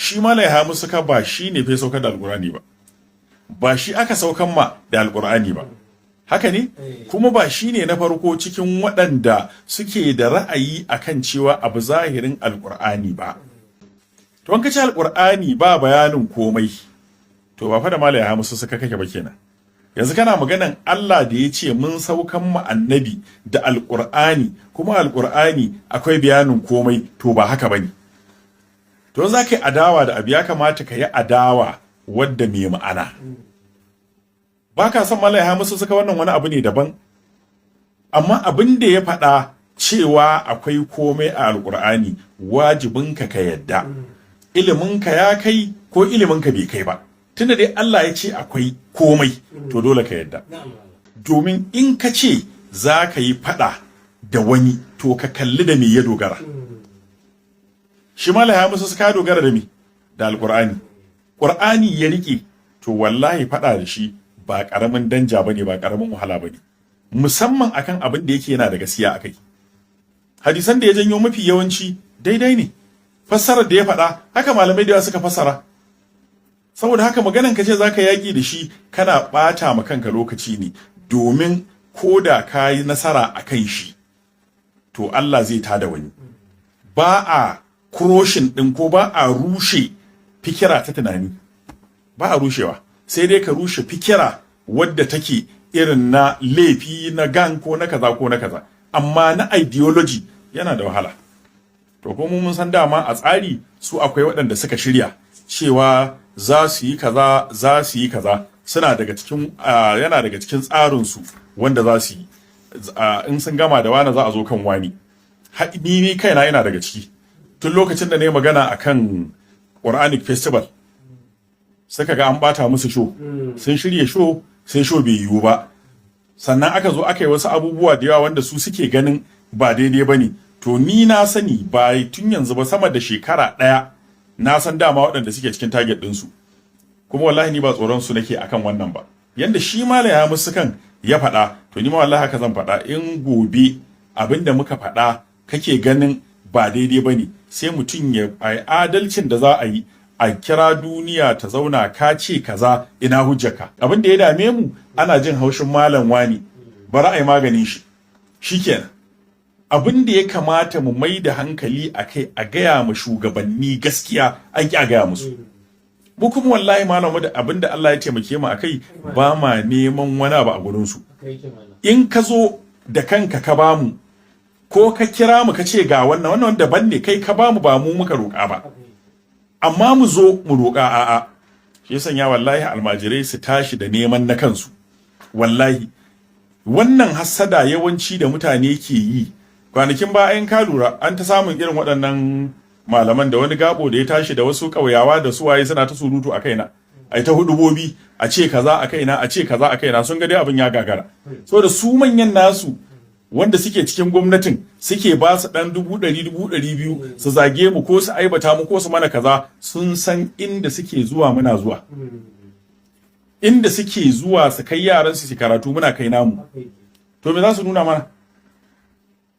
shi Malam Yahaya Masussuka ba shi ne fa saukar da alqur'ani ba shi aka saukan ma da alqur'ani ba, haka ne? Kuma ba shi ne na farko cikin waɗanda suke da ra'ayi akan cewa abu zahirin alqur'ani ba. To an kace alqur'ani ba bayanin komai, to ba fa da Malam Yahaya Masussuka kake ba kenan. Yanzu kana maganan Allah da ya ce mun saukan mu annabi da alqur'ani, kuma alqur'ani akwai bayanin komai, to ba haka bane. To za ka yi adawa da abu ya kamata ka yi adawa wadda mai ma'ana. Ba ka san Malam Yahaya Masussuka wannan wani abu ne daban, amma abin da ya faɗa cewa akwai komai a alqur'ani wajibinka ka yadda. Iliminka ya kai ko iliminka bai kai ba, tunda dai Allah ya ce akwai komai, to dole ka yadda. Domin in ka ce za ka yi fada da wani, to ka kalli da me ya dogara. Shi Malam Yahaya Masussuka dogara da me? Da alqur'ani. Qur'ani ya rike, to wallahi fada da shi ba karamin danja bane, ba karamin wahala bane, musamman akan abin da yake yana da gaskiya akai. Hadisan da ya janyo mafi yawanci daidai ne, fassarar da ya faɗa haka malamai da yawa suka fassara. Saboda haka maganan ka ce zaka yaki da shi, kana bata ma kanka lokaci ne, domin koda ka yi nasara akan shi, to Allah zai tada wani. Ba a kuroshin din ko ba a rushe fikira ta tunani, ba a rushewa, sai dai ka rushe fikira wadda take irin na laifi na gang ko na kaza ko na kaza, amma na ideology yana da wahala. To kuma mun san dama a tsari su akwai waɗanda suka shirya cewa za su yi kaza, za su yi kaza, suna daga cikin yana daga cikin tsarin su wanda za su yi. In sun gama da wani za a zo kan wani. Ni kaina yana daga ciki. Tun lokacin da na yi magana akan Quranic Festival, suka ga an bata musu show, sun shirye show sai show bai yiwu ba. Sannan aka zo aka yi wasu abubuwa da yawa wanda su suke ganin ba daidai ba ne. To ni na sani ba tun yanzu ba, sama da shekara ɗaya na san dama waɗanda suke cikin target ɗinsu. Kuma wallahi ni ba tsoron su nake akan wannan ba. Yanda shi Malam Yahaya Masussuka ya faɗa, to ni ma wallahi haka zan faɗa. In gobe abinda muka faɗa kake ganin ba daidai ba ne, sai mutum ya adalcin da za a yi, a kira duniya ta zauna, ka ce kaza ina hujjaka. Abin da ya dame mu ana jin haushin malam wani, bari a yi maganin shi, shikenan. Abin da ya kamata mu mai da hankali a kai, a gaya ma shugabanni gaskiya, an ki a gaya musu. Mu kuma wallahi malamu da abin da Allah ya taimake mu a kai, ba ma neman wani abu a gurinsu. In ka zo da kanka ka bamu, ko ka kira mu ka ce ga wannan daban ne, kai ka bamu, ba mu muka roƙa ba. Amma mu zo mu roƙa, a'a. Shi ya sanya wallahi almajirai su tashi da neman na kansu. Wallahi wannan hassada yawanci da mutane ke yi, kwanakin bayan ka lura an ta samun irin waɗannan malaman da wani gabo da ya tashi da wasu ƙauyawa da su waye suna ta surutu a kaina, ai ta hudubobi, a ce kaza a kaina, a ce kaza a kaina, sun ga dai abin ya gagara. So da su manyan nasu wanda suke cikin gwamnatin suke ba su dan 100,000 200,000 su zage mu ko su aibata mu ko su mana kaza, sun san inda suke zuwa muna zuwa, inda suke zuwa su kai yaran su karatu muna kai namu. To me za su nuna mana?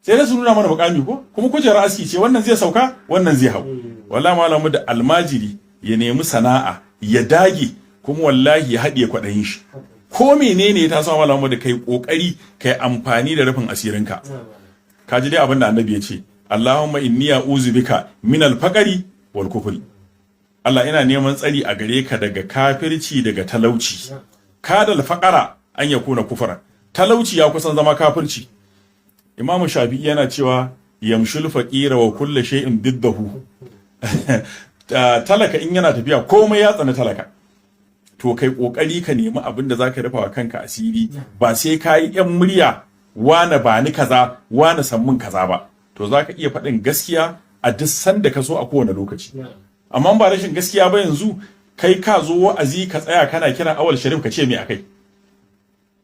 Sai da su nuna mana mukami ko kuma kujerar aski ce, wannan zai sauka wannan zai hau. Wallahi malamu da almajiri ya nemi sana'a, ya dage, kuma wallahi ya haɗiye kwaɗayin shi. Ko menene ya taso malamu da kai kokari kai amfani da rufin asirinka. Ka ji dai abin da annabi ya ce, Allahumma inni a'udhu bika min al-faqri wal kufri. Allah ina neman tsari a gare ka daga kafirci, daga talauci. Kada al-faqara an yakuna kufra. Talauci ya kusan zama kafirci. Imam Shafi'i yana cewa yamshul faqira wa kullu shay'in diddahu. Talaka in yana tafiya komai ya tsana talaka. To kai kokari ka nemi abin da zaka rufa wa kanka asiri, ba sai ka yi yan murya wane ba ni kaza, wane san mun kaza ba. To zaka iya faɗin gaskiya a duk sanda ka so a kowane lokaci. Amma ba rashin gaskiya ba, yanzu kai ka zo wa'azi ka tsaya kana kira Auwal Sharif ka ce me akai?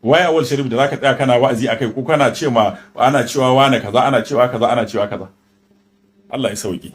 Waye Auwal Sharif da zaka tsaya kana wa'azi akai, ko kana ce ma ana cewa wane kaza, ana cewa kaza, ana cewa kaza? Allah ya sauke.